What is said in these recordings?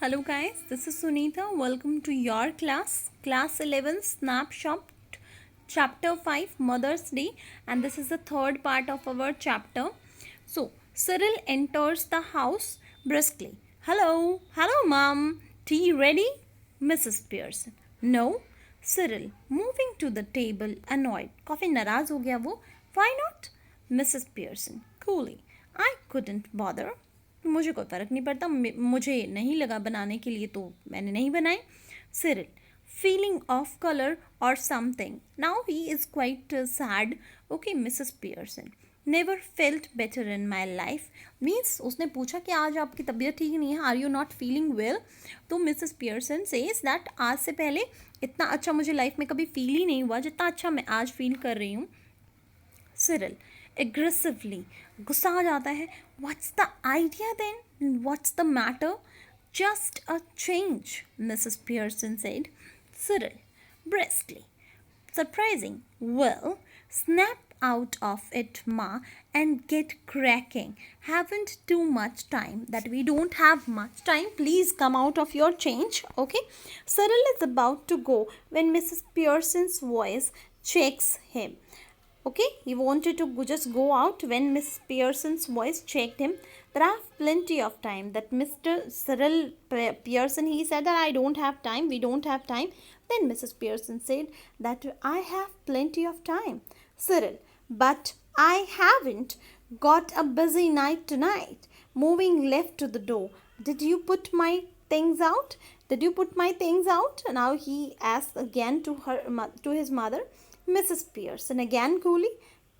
Hello guys, this is Sunita. Welcome to your class 11 Snapshot chapter 5 Mother's Day, and this is the third part of our chapter. So, Cyril enters the house briskly. Hello mom. Tea ready? Mrs. Pearson. No. Cyril moving to the table annoyed. काफी नाराज हो गया वो. Why not? Mrs. Pearson coolly. I couldn't bother. मुझे कोई फ़र्क नहीं पड़ता, मुझे नहीं लगा बनाने के लिए तो मैंने नहीं बनाए. Cyril feeling off color or something. Now he is quite sad. Okay, Mrs. Pearson. Never felt better in my life. Means उसने पूछा कि आज आपकी तबीयत ठीक नहीं है. Are you not feeling well? तो Mrs. Pearson says that आज से पहले इतना अच्छा मुझे लाइफ में कभी फील ही नहीं हुआ जितना अच्छा मैं आज फील कर रही हूँ. Cyril aggressively गुस्सा आ जाता है. What's the idea then? What's the matter? Just a change, Mrs. Pearson said. Cyril briskly. Surprising. Well, snap out of it, Ma, and get cracking. Haven't too much time. That we don't have much time. Please come out of your change. Okay? Cyril is about to go when Mrs. Pearson's voice checks him. Okay, he wanted to just go out when Miss Pearson's voice checked him. There are plenty of time. That Mr. Cyril Pearson, he said that I don't have time, we don't have time. Then Mrs. Pearson said that I have plenty of time. Cyril, but I haven't got a busy night tonight. Moving left to the door. Did you put my things out? Did you put my things out? Now he asked again to his mother. Mrs. Pearson again coolly.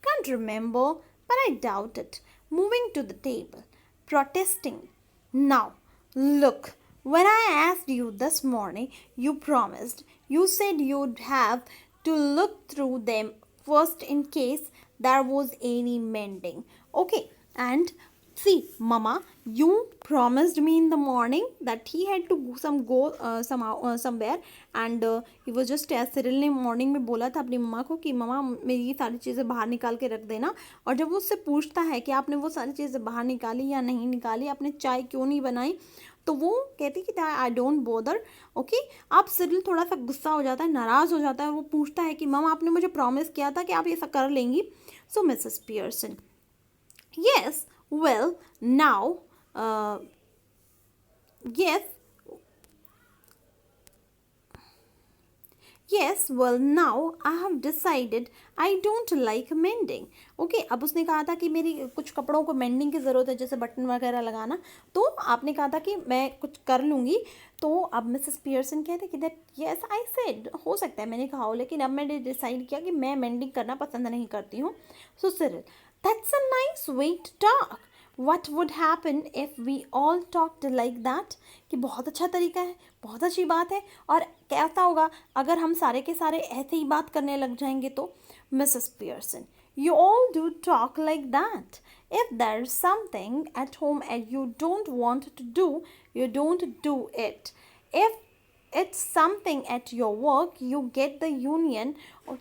Can't remember, but I doubt it. Moving to the table, protesting. Now, look, when I asked you this morning, you promised. You said you'd have to look through them first in case there was any mending. Okay, and see, Mama, you promised me in the morning that he had to go somewhere, and he was just Cyril ने morning में बोला था अपनी मम्मा को कि मम्मा मेरी ये सारी चीज़ें बाहर निकाल के रख देना. और जब वो उससे पूछता है कि आपने वो सारी चीज़ें बाहर निकाली या नहीं निकाली, आपने चाय क्यों नहीं बनाई, तो वो कहती कि आई डोंट बोदर. ओके, आप सिरिल थोड़ा सा गुस्सा हो जाता है, नाराज़ हो जाता है, और वो पूछता है कि मम्मा आपने मुझे प्रॉमिस किया था कि आप ये सब कर लेंगी. So Mrs Pearson, yes, well, now, yes, yes, well, now I have decided I don't like mending. Okay, अब उसने कहा था कि मेरी कुछ कपड़ों को मेंडिंग की ज़रूरत है, जैसे बटन वगैरह लगाना, तो आपने कहा था कि मैं कुछ कर लूँगी. तो अब मिसेस पियर्सन कहते कि दैट यस आई सेड, हो सकता है मैंने कहा हो, लेकिन अब मैंने डिसाइड किया कि मैं मेंडिंग करना पसंद नहीं करती हूँ. So Cyril, that's a nice way to talk. What would happen if we all talked like that? कि बहुत अच्छा तरीका है, बहुत अच्छी बात है. और कैसा होगा अगर हम सारे के सारे ऐसे ही बात करने लग जाएंगे तो. Mrs Pearson, you all do talk like that. If there's something at home and you don't want to do, you don't do it. If it's something at your work, you get the union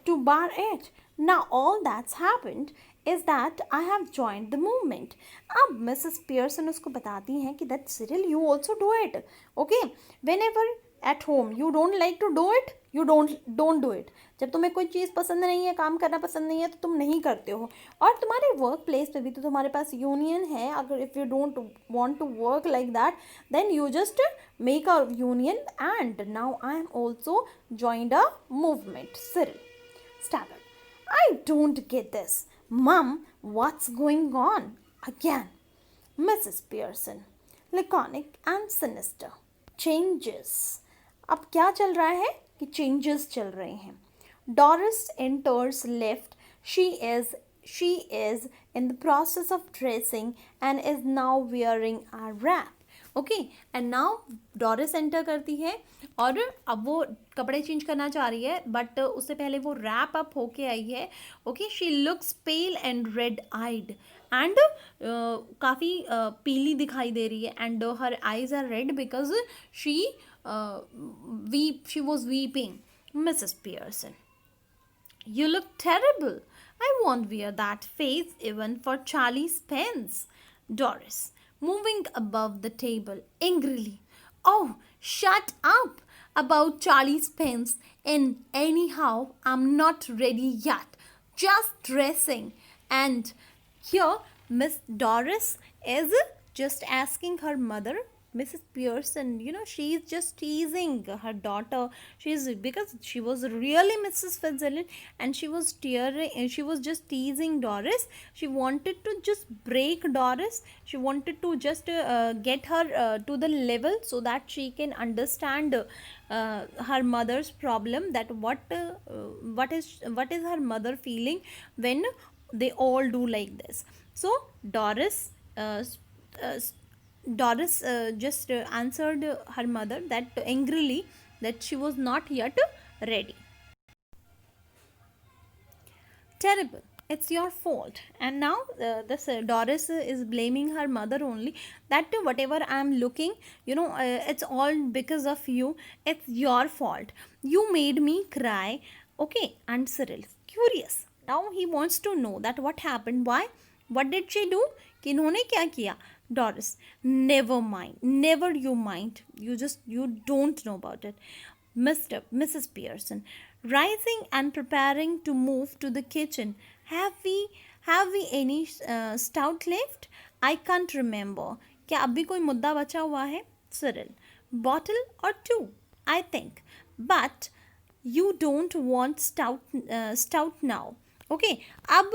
to bar it. Now all that's happened is that I have joined the movement. अब Mrs Pearson उसको बताती हैं कि that Cyril, you also do it. Okay, whenever at home you don't like to do it, you don't do it. जब तुम्हें कोई चीज़ पसंद नहीं है, काम करना पसंद नहीं है, तो तुम नहीं करते हो. और तुम्हारे वर्क प्लेस पे भी तो तुम्हारे पास यूनियन है. अगर if you don't want to work like that, then you just make a union, and now I am also joined a movement. Cyril staggered. I don't get this. Mum, what's going on? Again. Mrs. Pearson, laconic and sinister. Changes. अब क्या चल रहा है कि changes चल रहे हैं. Doris enters left. She is in the process of dressing and is now wearing a wrap. Okay, and now Doris enter करती है और अब वो कपड़े चेंज करना चाह रही है, बट उससे पहले वो रैप अप होके आई है. Okay, she looks pale and red eyed, and काफ़ी पीली दिखाई दे रही है, and her eyes are red because she was weeping. Mrs Pearson, you look terrible. I won't wear that face even for Charlie's pence. Doris, moving above the table angrily. Oh, shut up about Charlie's pens. And anyhow, I'm not ready yet. Just dressing. And here, Miss Doris is just asking her mother, Mrs. Pearson, she's just teasing her daughter. She's because she was really Mrs. Fitzgerald, and she was just teasing Doris. She wanted to just break Doris. She wanted to just get her to the level so that she can understand her mother's problem, that what is her mother feeling when they all do like this. So uh, uh, Doris just answered her mother that angrily, that she was not yet ready. Terrible. It's your fault. And now this Doris is blaming her mother only, that whatever I'm looking, it's all because of you. It's your fault. You made me cry. Okay. And Cyril, curious. Now he wants to know that what happened. Why? What did she do? किन्होंने क्या किया? Doris, never mind. Never you mind. You don't know about it. Mrs. Pearson, rising and preparing to move to the kitchen. Have we any stout left? I can't remember. क्या अभी कोई मुद्दा बचा हुआ है? Cyril, bottle or two, I think. But you don't want stout now. Okay अब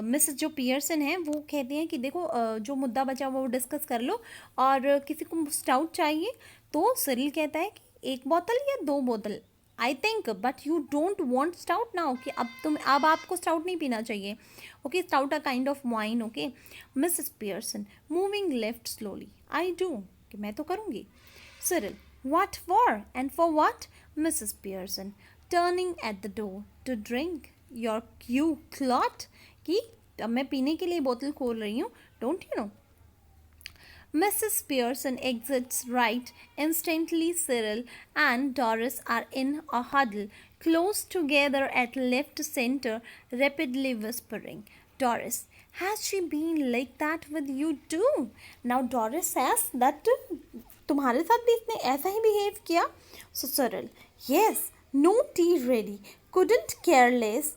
Mrs जो Pearson है वो कहते हैं कि देखो जो मुद्दा बचा हुआ वो डिस्कस कर लो, और किसी को स्टाउट चाहिए तो सिरिल कहता है कि एक बोतल या दो बोतल, I think, but you don't want stout now, कि अब आपको स्टाउट नहीं पीना चाहिए. Okay, stout a kind of wine. Okay, Mrs Pearson moving left slowly. I do, कि मैं तो करूँगी. Cyril, what for and for what? Mrs. Pearson, turning at the door. To drink. Your cue clot, कि अब मैं पीने के लिए बोतल खोल रही हूँ. Don't you know? Mrs. Pearson exits right. Instantly, Cyril and Doris are in a huddle, close together at left center, rapidly whispering. Doris, has she been like that with you too? Now Doris says that तुम्हारे साथ भी इसने ऐसा ही behave किया. So Cyril, yes, no tea ready. Couldn't care less.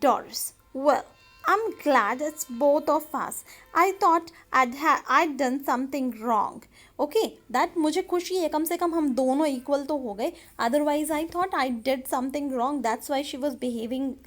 Doris, well, I'm glad it's both of us. I thought I'd done something wrong. Okay, that मुझे खुशी है, कम से कम हम दोनों equal तो हो गए. Otherwise, I thought I did something wrong. That's why she was behaving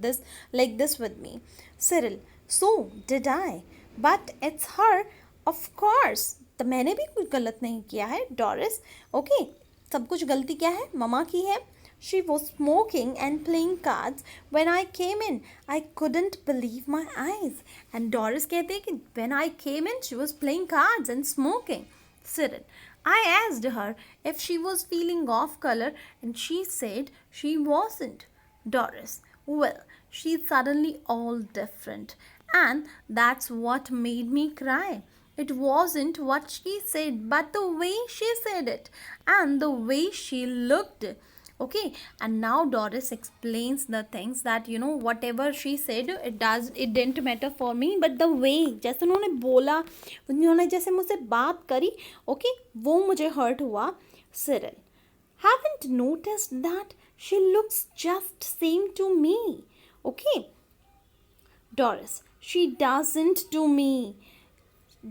this like this with me. Cyril, so did I. But it's her, of course. तो मैंने भी कुछ गलत नहीं किया है. Doris, okay, सब कुछ गलती क्या है? ममा की है. She was smoking and playing cards when I came in. I couldn't believe my eyes. And Doris कहते हैं कि when I came in, she was playing cards and smoking. Cyril, I asked her if she was feeling off color and she said she wasn't. Doris, well, she's suddenly all different. And that's what made me cry. It wasn't what she said, but the way she said it and the way she looked. Okay, and now Doris explains the things that whatever she said, it didn't matter for me, but the way जैसे उन्होंने बोला, उन्होंने जैसे मुझसे बात करी, okay, वो मुझे hurt हुआ. Cyril, haven't noticed that she looks just same to me. Okay. Doris, she doesn't to me.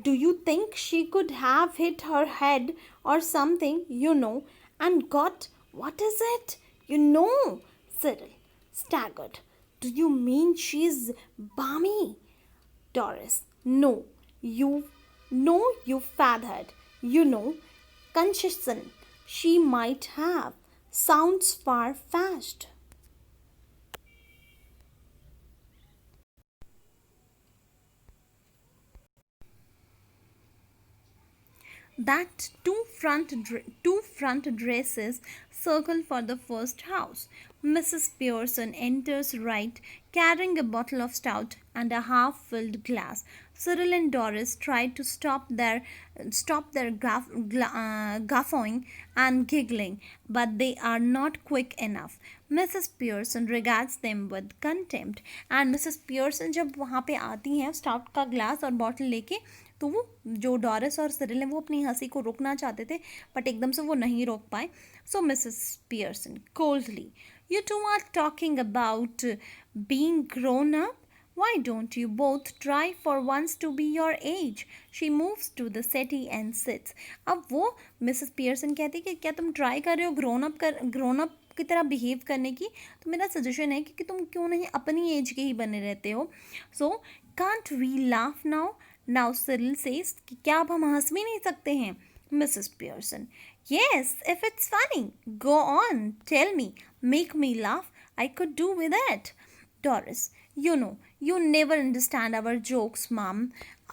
Do you think she could have hit her head or something, and got, what is it? Cyril, staggered. Do you mean she's balmy? Doris, no, you fathead. Concussion. She might have. Sounds far-fetched. That two front dresses circle for the first house. Mrs. Pearson enters right, carrying a bottle of stout and a half-filled glass. Cyril and Doris try to stop their guffawing and giggling, but they are not quick enough. Mrs. Pearson regards them with contempt, and Mrs. Pearson जब वहाँ पे आती हैं stout का glass और bottle लेके, तो वो जो डॉरिस और सिरिल है वो अपनी हंसी को रोकना चाहते थे, बट एकदम से वो नहीं रोक पाए. So Mrs Pearson coldly, you two are talking about being grown up. Why don't you both try for once to be your age? She moves to the settee and sits. अब वो Mrs Pearson कहती कि क्या तुम try कर रहे हो grown up की तरह बिहेव करने की. तो मेरा सजेशन है कि तुम क्यों नहीं अपनी एज के ही बने रहते हो. So can't we laugh now. Now Cyril says कि क्या अब हम हंस भी नहीं सकते हैं. Mrs Pearson, yes, if it's funny, go on, tell me, make me laugh, I could do with it. Doris, you know, you never understand our jokes, mom.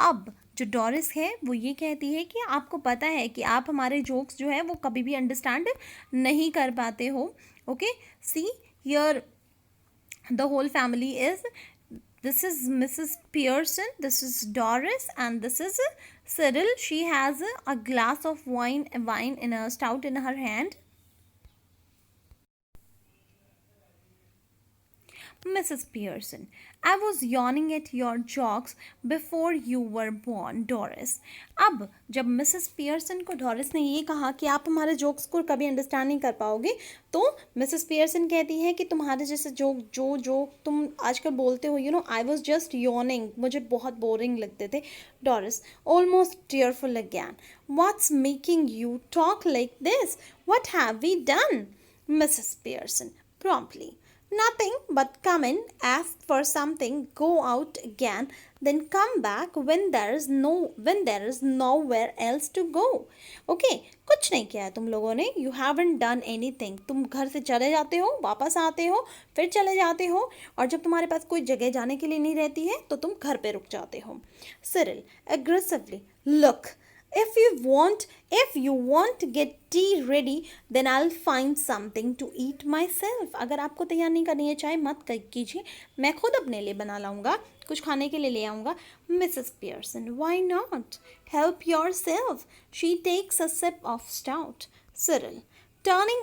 अब जो डॉरिस है वो ये कहती है कि आपको पता है कि आप हमारे जोक्स जो है वो कभी भी अंडरस्टैंड नहीं कर पाते हो. Okay, see here the whole family is, this is Mrs. Pearson, this is Doris, and this is Cyril. She has a glass of wine in a stout in her hand. Mrs. Pearson, I was yawning at your jokes before you were born, Doris. अब जब Mrs Pearson को Doris ने ये कहा कि आप हमारे jokes को कभी अंडरस्टैंड नहीं कर पाओगे, तो मिसेस पियर्सन कहती है कि तुम्हारे जैसे जोक तुम आजकल बोलते हो, आई वॉज जस्ट यॉर्निंग, मुझे बहुत बोरिंग लगते थे. Doris, almost tearful again, what's making you talk like this, what have we done. Mrs Pearson promptly, nothing but come in, ask for something, go out again, then come back when there is nowhere else to go. Okay, कुछ नहीं किया है तुम लोगों ने. You haven't done anything. तुम घर से चले जाते हो, वापस आते हो, फिर चले जाते हो, और जब तुम्हारे पास कोई जगह जाने के लिए नहीं रहती है तो तुम घर पे रुक जाते हो. Cyril aggressively, look, if you want to get tea ready, then I'll find something to eat myself. अगर आपको तैयार नहीं करनी है चाय, मत कीजिए, मैं खुद अपने लिए बना लाऊंगा, कुछ खाने के लिए ले आऊंगा. Mrs. Pearson, why not? Help yourself. She takes a sip of stout. Cyril, turning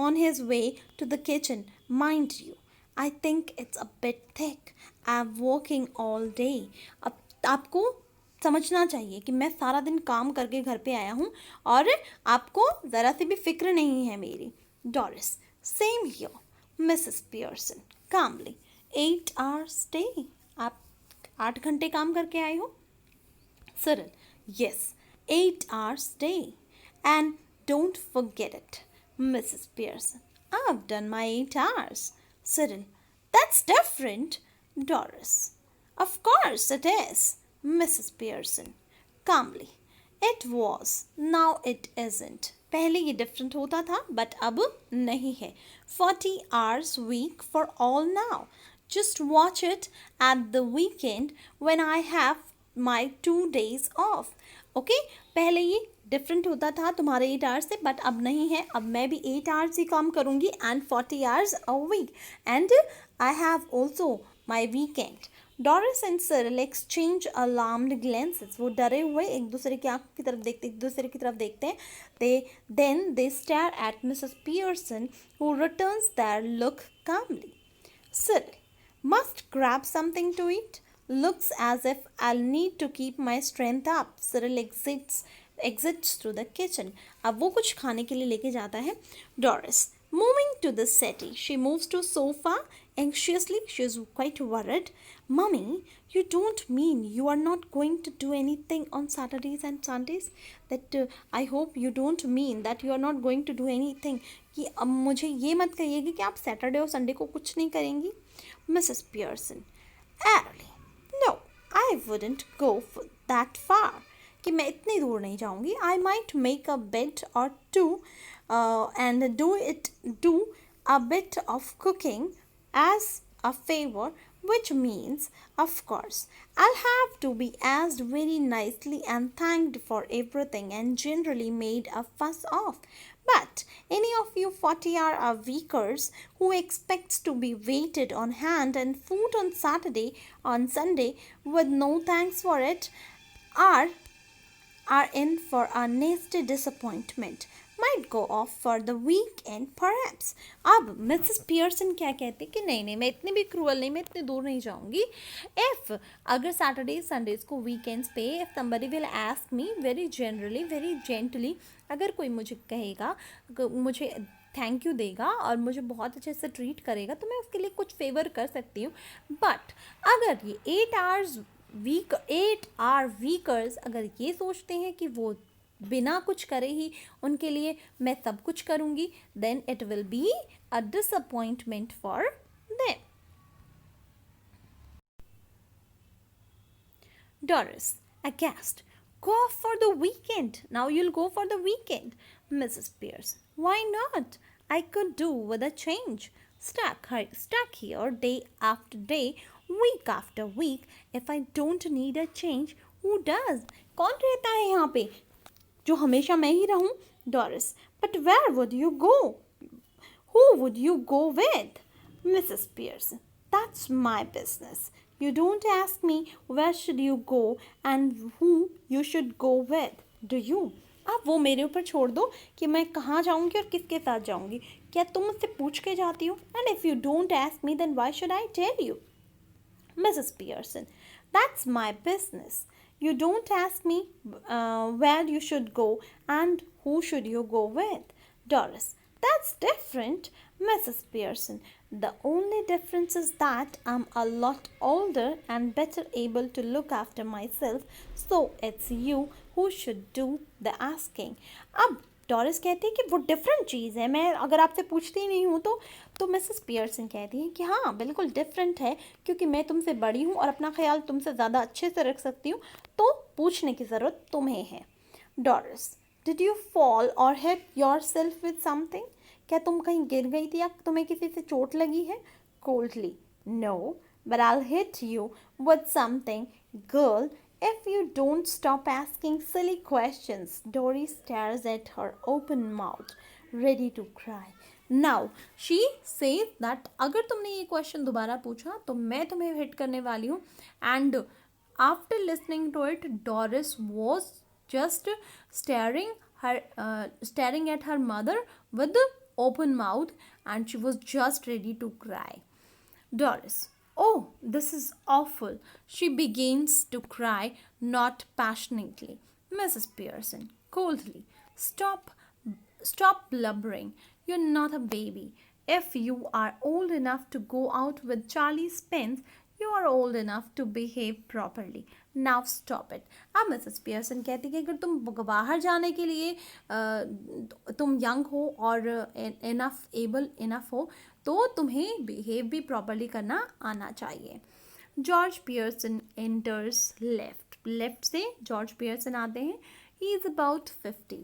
on his way to the kitchen, mind you, I think it's a bit thick. I'm working all day. अब आपको समझना चाहिए कि मैं सारा दिन काम करके घर पे आया हूँ और आपको ज़रा सी भी फिक्र नहीं है मेरी. Doris, same here. Mrs Pearson calmly, 8 hours stay. आप 8 घंटे काम करके आए हो. Cyril, yes, 8 hours stay. And don't forget it. Mrs. Pearson, I've done my 8 hours. Cyril, that's different. Doris, of course it is. Mrs. Pearson calmly, it was, now it isn't. पहले ये different होता था but अब नहीं है. 40 hours week for all now. Just watch it at the weekend when I have my 2 days off. Okay, पहले ये different होता था तुम्हारे 8 hours से, बट अब नहीं है. अब मैं भी 8 hours ही काम करूँगी and 40 hours a week, and I have also my weekend. Doris and Cyril exchange alarmed glances. वो डरे हुए एक दूसरे की आंख की तरफ देखते हैं. They stare at Mrs. Pearson, who returns their look calmly. Cyril, must grab something to eat. Looks as if I'll need to keep my strength up. Cyril exits through the kitchen. अब वो कुछ खाने के लिए लेके जाता है. Doris, moving to the settee, she moves to sofa anxiously. She is quite worried. Mummy, you don't mean you are not going to do anything on Saturdays and Sundays? That I hope you don't mean that you are not going to do anything. कि अब मुझे ये मत कहिएगी कि आप Saturday और Sunday को कुछ नहीं करेंगी. Mrs. Pearson, airily, no, I wouldn't go that far. कि मैं इतनी दूर नहीं जाऊंगी. I might make a bed or two and do a bit of cooking as a favor, which means, of course, I'll have to be asked very nicely and thanked for everything and generally made a fuss of. But any of you 40-hour-a-weekers who expects to be waited on hand and food on Sunday with no thanks for it are in for a nasty disappointment. Might go off for the weekend perhaps. अब Mrs Pearson क्या कहती कि नहीं मैं इतनी भी cruel नहीं, मैं इतनी दूर नहीं जाऊंगी. If अगर सैटरडे संडेज को वीकेंड्स पे if somebody will ask me very generally, very gently, अगर कोई मुझे कहेगा, मुझे थैंक यू देगा और मुझे बहुत अच्छे से ट्रीट करेगा तो मैं उसके लिए कुछ फेवर कर सकती हूँ. बट अगर ये 8 आवर वीकर्स अगर ये सोचते हैं कि वो बिना कुछ करे ही उनके लिए मैं सब कुछ करूँगी, then it will be a disappointment for them. Doris, aghast. Go off for the weekend. Now you'll go for the weekend. Mrs. Pierce, why not? I could do with a change. Stuck here day after day, week after week. If I don't need a change, who does? कौन रहता है यहाँ पे जो हमेशा मैं ही रहूँ? Doris, but where would you go? Who would you go with? Mrs. Pierce, that's my business. You don't ask me where should you go and who you should go with, do you? आप वो मेरे ऊपर छोड़ दो कि मैं कहाँ जाऊँगी और किसके साथ जाऊँगी. क्या तुम मुझसे पूछ के जाती हो? And if you don't ask me, then why should I tell you? Mrs. Pearson, that's my business. You don't ask me where you should go and who should you go with. Doris, that's different. Mrs. Pearson, the only difference is that I'm a lot older and better able to look after myself, so it's you who should do the asking. अब Doris कहती है कि वो different चीज़ है, मैं अगर आपसे पूछती ही नहीं हूँ तो मिसेस पियर्सन कहती है कि हाँ बिल्कुल डिफरेंट है क्योंकि मैं तुमसे बड़ी हूँ और अपना ख्याल तुमसे ज़्यादा अच्छे से रख सकती हूँ, तो पूछने की ज़रूरत तुम्हें है. डॉरिस, डिड यू फॉल और hit your self with something? क्या तुम कहीं गिर गई थी या तुम्हें किसी से चोट लगी है? Coldly, no, but I will hit you with something. Girl, if you don't stop asking silly questions. Dory stares at her open mouth, ready to cry. Now she says that अगर तुमने ये क्वेश्चन दोबारा पूछा तो मैं तुम्हें hit करने वाली हूँ. And after listening to it, Doris was just staring at her mother with the open mouth, and she was just ready to cry. Doris, oh, this is awful. She begins to cry, not passionately. Mrs. Pearson, coldly, stop blubbering. You're not a baby. If you are old enough to go out with Charlie Spence, you are old enough to behave properly. Now stop it. अब Mrs Pearson कहती है कि अगर तुम बाहर जाने के लिए तुम यंग हो और इनफ हो तो तुम्हें बिहेव भी प्रॉपरली करना आना चाहिए. जॉर्ज पियर्सन एंटर्स लेफ्ट से जॉर्ज पियर्सन आते हैं. He is about 50.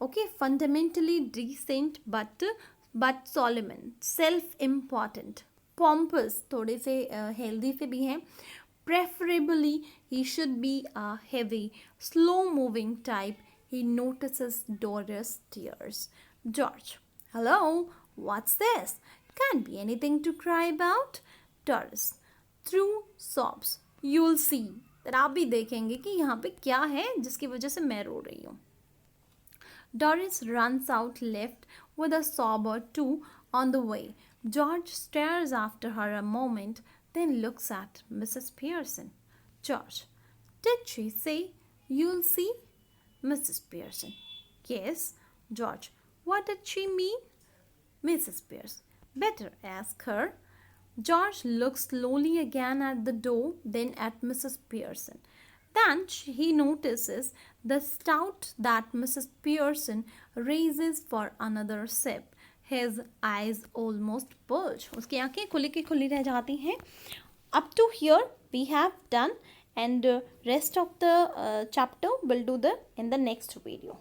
Okay, fundamentally decent but solemn, self important, pompous, थोड़े से हेल्दी से भी हैं. Preferably, he should be a heavy, slow-moving type. He notices Doris' tears. George, hello, what's this? Can't be anything to cry about. Doris, through sobs. You'll see. that आप भी देखेंगे कि यहाँ पे क्या है जिसकी वजह से मैं रो रही हूँ. Doris runs out left with a sob or two on the way. George stares after her a moment, then looks at Mrs. Pearson. George, did she say, you'll see? Mrs. Pearson, yes. George, what did she mean? Mrs. Pearson, better ask her. George looks slowly again at the door, then at Mrs. Pearson. Then he notices the stout that Mrs. Pearson raises for another sip. His eyes almost bulge. उसकी आंखें खुली की खुली रह जाती हैं. Up to here we have done, and rest of the chapter we'll do in the next video.